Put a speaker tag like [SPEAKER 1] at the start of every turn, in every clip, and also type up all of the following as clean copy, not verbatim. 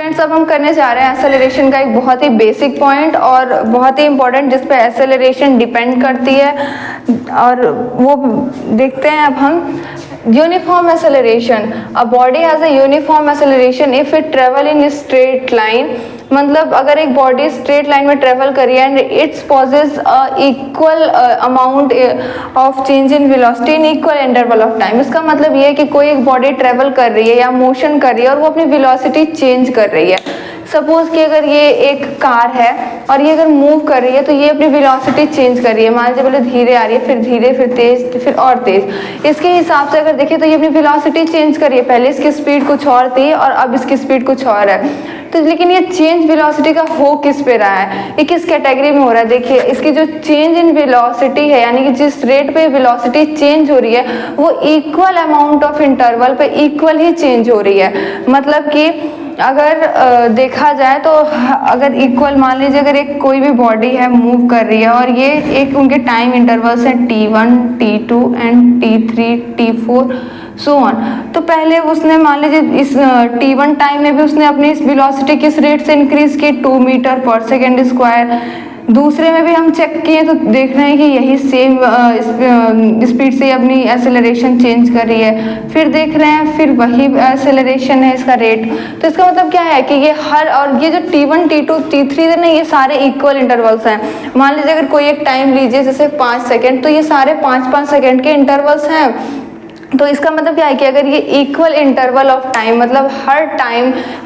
[SPEAKER 1] Friends, अब हम करने जा रहे हैं एक्सेलरेशन का एक बहुत ही बेसिक पॉइंट और बहुत ही इंपॉर्टेंट जिस पे एक्सेलरेशन डिपेंड करती है, और वो देखते हैं अब हम। Uniform acceleration, a body has a uniform acceleration if it travel in straight line. मतलब अगर एक बॉडी स्ट्रेट लाइन में ट्रेवल करी है and its possesses equal amount of change in velocity in equal interval of time. इसका मतलब ये है कि कोई एक बॉडी ट्रेवल कर रही है या मोशन कर रही है और वो अपनी वेलोसिटी चेंज कर रही है। सपोज कि अगर ये एक कार है और ये अगर मूव कर रही है तो ये अपनी वेलोसिटी चेंज कर रही है। मान लीजिए पहले धीरे आ रही है, फिर धीरे, फिर तेज, फिर और तेज। इसके हिसाब से अगर देखें तो ये अपनी वेलोसिटी चेंज कर रही है। पहले इसकी स्पीड कुछ और थी और अब इसकी स्पीड कुछ और है। तो लेकिन ये चेंज वेलोसिटी का हो किस पे रहा है, ये किस कैटेगरी में हो रहा है? देखिए इसकी जो चेंज इन वेलोसिटी है, यानी कि जिस रेट पे वेलोसिटी चेंज हो रही है वो इक्वल अमाउंट ऑफ इंटरवल पे इक्वल ही चेंज हो रही है। मतलब कि अगर देखा जाए तो अगर इक्वल, मान लीजिए अगर एक कोई भी बॉडी है मूव कर रही है और ये एक उनके टाइम इंटरवल्स हैं T1, T2 and T3, T4 so on. तो पहले उसने मान लीजिए इस T1 टाइम में भी उसने अपनी इस वेलोसिटी किस रेट से इंक्रीज की, 2 मीटर पर सेकेंड स्क्वायर। दूसरे में भी हम चेक किए तो देख रहे हैं कि यही सेम स्पीड से अपनी एक्सेलरेशन चेंज कर रही है। फिर देख रहे हैं फिर वही एक्सेलरेशन है इसका रेट। तो इसका मतलब क्या है कि ये हर, और ये जो T1, T2, T3 है ना, ये सारे इक्वल इंटरवल्स हैं। मान लीजिए अगर कोई एक टाइम लीजिए जैसे 5 सेकेंड, तो ये सारे 5-5 सेकेंड के इंटरवल्स हैं। तो इसका मतलब क्या है कि अगर ये इक्वल इंटरवल ऑफ टाइम, मतलब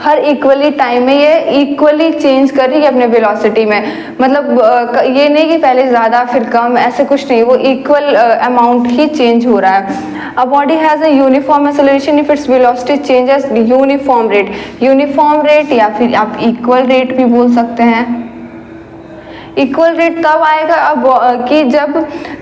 [SPEAKER 1] हर इक्वली टाइम में ये इक्वली चेंज कर रही है अपने वेलोसिटी में। मतलब ये नहीं कि पहले ज़्यादा फिर कम, ऐसे कुछ नहीं, वो इक्वल अमाउंट ही चेंज हो रहा है। अ body has a uniform acceleration if its velocity changes uniform rate. Uniform rate या फिर आप इक्वल रेट भी बोल सकते हैं। इक्वल रेट तब आएगा अब कि जब,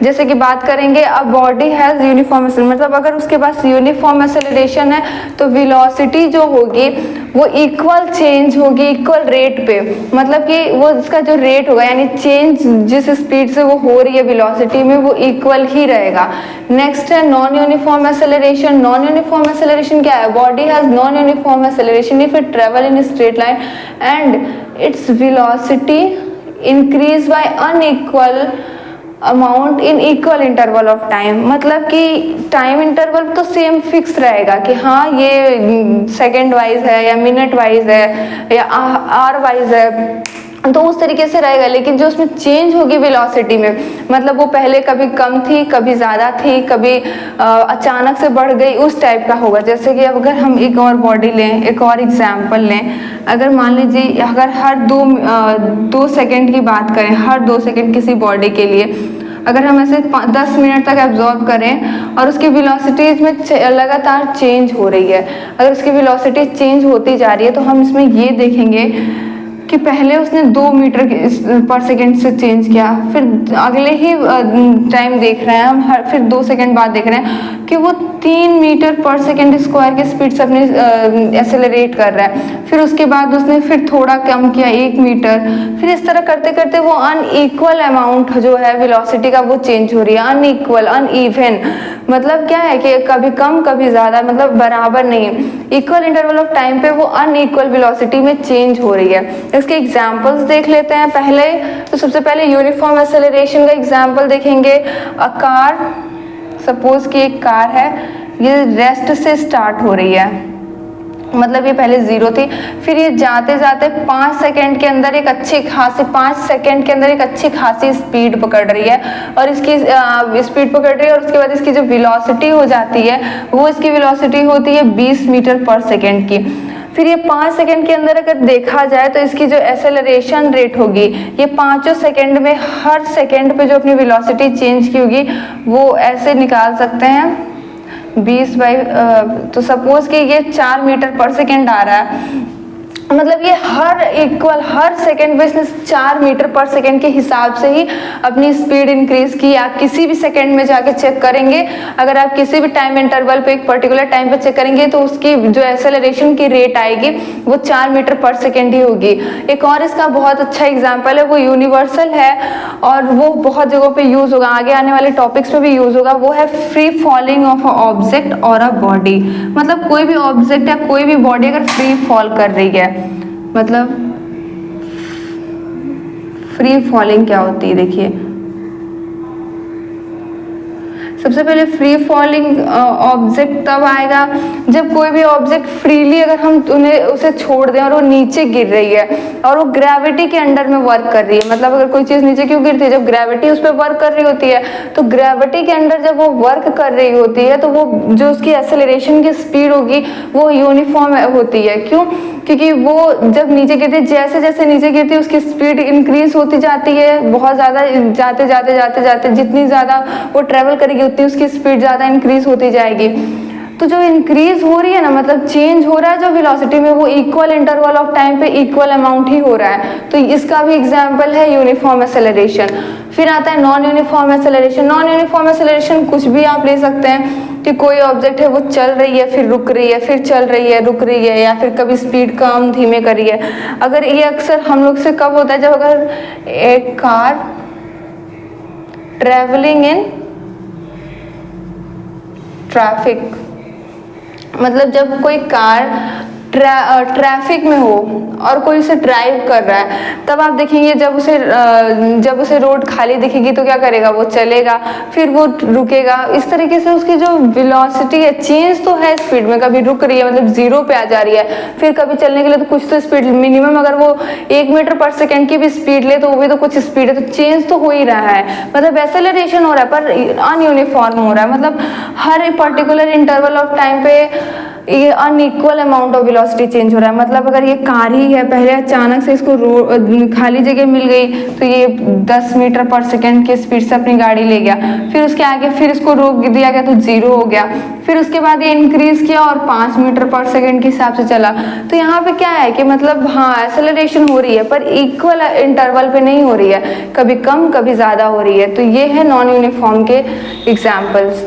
[SPEAKER 1] जैसे कि बात करेंगे, अब बॉडी हैज़ यूनिफॉर्म एक्सेलरेशन, मतलब अगर उसके पास यूनिफॉर्म एक्सेलरेशन है तो वेलोसिटी जो होगी वो इक्वल चेंज होगी इक्वल रेट पे। मतलब कि वो इसका जो रेट होगा, यानी चेंज जिस स्पीड से वो हो रही है वेलोसिटी में, वो इक्वल ही रहेगा। नेक्स्ट है non uniform acceleration. Non uniform acceleration क्या है? Body has non uniform acceleration if it travel in straight line and its velocity increase by unequal amount in equal interval of time. मतलब कि time interval तो same fix रहेगा कि हाँ ये second wise है या मिनट वाइज है या आवर वाइज है, तो उस तरीके से रहेगा। लेकिन जो उसमें चेंज होगी वेलोसिटी में, मतलब वो पहले कभी कम थी, कभी ज़्यादा थी, कभी अचानक से बढ़ गई, उस टाइप का होगा। जैसे कि अब अगर हम एक और बॉडी लें, एक और एग्जांपल लें, अगर मान लीजिए अगर हर 2 सेकेंड की बात करें, हर 2 सेकेंड किसी बॉडी के लिए अगर हम ऐसे 10 मिनट तक एब्जॉर्ब करें और उसकी वेलोसिटीज में लगातार चेंज हो रही है, अगर उसकी वेलोसिटी चेंज होती जा रही है, तो हम इसमें ये देखेंगे कि पहले उसने 2 मीटर पर सेकेंड से चेंज किया, फिर अगले ही टाइम देख रहे हैं हम, फिर 2 सेकेंड बाद देख रहे हैं कि वो 3 मीटर पर सेकेंड स्क्वायर की स्पीड से अपने एक्सेलरेट कर रहा है। फिर उसके बाद उसने फिर थोड़ा कम किया, 1 मीटर। फिर इस तरह करते करते वो अनइक्वल अमाउंट जो है वेलोसिटी का वो चेंज हो रही है, अनइक्वल, अनइवन। मतलब क्या है कि कभी कम कभी ज़्यादा, मतलब बराबर नहीं। इक्वल इंटरवल ऑफ टाइम पे वो अनइक्वल वेलोसिटी में चेंज हो रही है। इसके एग्जांपल्स देख लेते हैं पहले। तो सबसे पहले यूनिफॉर्म एक्सेलरेशन का एग्जांपल देखेंगे। अ कार, सपोज कि एक कार है, ये रेस्ट से स्टार्ट हो रही है, मतलब ये पहले 0 थी, फिर ये जाते जाते 5 सेकेंड के अंदर एक अच्छी खासी 5 सेकेंड के अंदर एक अच्छी खासी स्पीड पकड़ रही है, और इसकी स्पीड पकड़ रही है, और उसके बाद इसकी जो वेलोसिटी हो जाती है वो इसकी वेलोसिटी होती है 20 मीटर पर सेकेंड की। फिर ये 5 सेकेंड के अंदर अगर देखा जाए तो इसकी जो एक्सेलरेशन रेट होगी, ये 5 सेकेंड में हर सेकेंड पे जो अपनी वेलोसिटी चेंज की होगी वो ऐसे निकाल सकते हैं 20 बाई, तो सपोज कि ये 4 मीटर पर सेकेंड आ रहा है, मतलब ये हर सेकेंड पे इसने 4 मीटर पर सेकेंड के हिसाब से ही अपनी स्पीड इंक्रीज की। आप किसी भी सेकेंड में जाके चेक करेंगे, अगर आप किसी भी टाइम इंटरवल पे एक पर्टिकुलर टाइम पे चेक करेंगे तो उसकी जो एक्सेलरेशन की रेट आएगी वो 4 मीटर पर सेकेंड ही होगी। एक और इसका बहुत अच्छा एग्जाम्पल है, वो यूनिवर्सल है और वो बहुत जगहों पे यूज होगा, आगे आने वाले टॉपिक्स पे भी यूज होगा। वो है free falling of a object और अ बॉडी। मतलब कोई भी ऑब्जेक्ट या कोई भी बॉडी अगर फ्री फॉल कर रही है मतलब फ्री फॉलिंग क्या होती है, देखिए सबसे पहले फ्री फॉलिंग ऑब्जेक्ट तब आएगा जब कोई भी ऑब्जेक्ट फ्रीली अगर हम उसे छोड़ दें और वो नीचे गिर रही है और वो ग्रेविटी के अंडर में वर्क कर रही है। मतलब अगर कोई चीज़ नीचे क्यों गिरती है, जब ग्रेविटी उस पर वर्क कर रही होती है, तो ग्रेविटी के अंडर जब वो वर्क कर रही होती है तो वो जो उसकी एक्सेलरेशन की स्पीड होगी वो यूनिफॉर्म होती है। क्यों? क्योंकि वो जब नीचे गिरती है, जैसे जैसे नीचे गिरती है उसकी स्पीड इंक्रीज होती जाती है, बहुत ज़्यादा जाते जाते जाते जाते जितनी ज़्यादा वो ट्रेवल करेगी उतनी उसकी स्पीड ज़्यादा इंक्रीज होती जाएगी। तो जो इंक्रीज हो रही है ना, मतलब चेंज हो रहा है जो वेलोसिटी में, वो इक्वल इंटरवल ऑफ टाइम पे इक्वल अमाउंट ही हो रहा है। तो इसका भी एग्जांपल है यूनिफॉर्म एक्सेलरेशन। फिर आता है non uniform acceleration. Non uniform acceleration कुछ भी आप ले सकते हैं कि कोई ऑब्जेक्ट है वो चल रही है फिर रुक रही है फिर चल रही है रुक रही है, या फिर कभी स्पीड कम धीमे कर रही है। अगर ये अक्सर हम लोग से कब होता है, जब अगर एक कार ट्रेवलिंग इन ट्रैफिक, मतलब जब कोई कार ट्रैफिक में हो और कोई उसे ड्राइव कर रहा है, तब आप देखेंगे जब उसे रोड खाली दिखेगी तो क्या करेगा, वो चलेगा फिर वो रुकेगा। इस तरीके से उसकी जो वेलोसिटी है चेंज तो है स्पीड में, कभी रुक रही है मतलब जीरो पे आ जा रही है, फिर कभी चलने के लिए तो कुछ तो स्पीड मिनिमम अगर वो 1 मीटर पर सेकेंड की भी स्पीड ले तो वो भी तो कुछ स्पीड है, तो चेंज तो हो ही रहा है। मतलब एक्सेलरेशन हो रहा है पर अनयूनिफॉर्म हो रहा है, मतलब हर पर्टिकुलर इंटरवल ऑफ टाइम पे ये unequal amount of velocity change हो रहा है। मतलब अगर ये कार ही है, पहले अचानक से इसको खाली जगह मिल गई तो ये 10 मीटर पर सेकेंड की स्पीड से अपनी गाड़ी ले गया, फिर उसके आगे फिर इसको रोक दिया गया तो 0 हो गया, फिर उसके बाद ये इंक्रीज किया और 5 मीटर पर सेकेंड के हिसाब से चला। तो यहाँ पे क्या है कि मतलब हाँ एक्सेलरेशन हो रही है पर इक्वल इंटरवल पे नहीं हो रही है, कभी कम कभी ज़्यादा हो रही है। तो ये है नॉन यूनिफॉर्म के एग्जाम्पल्स।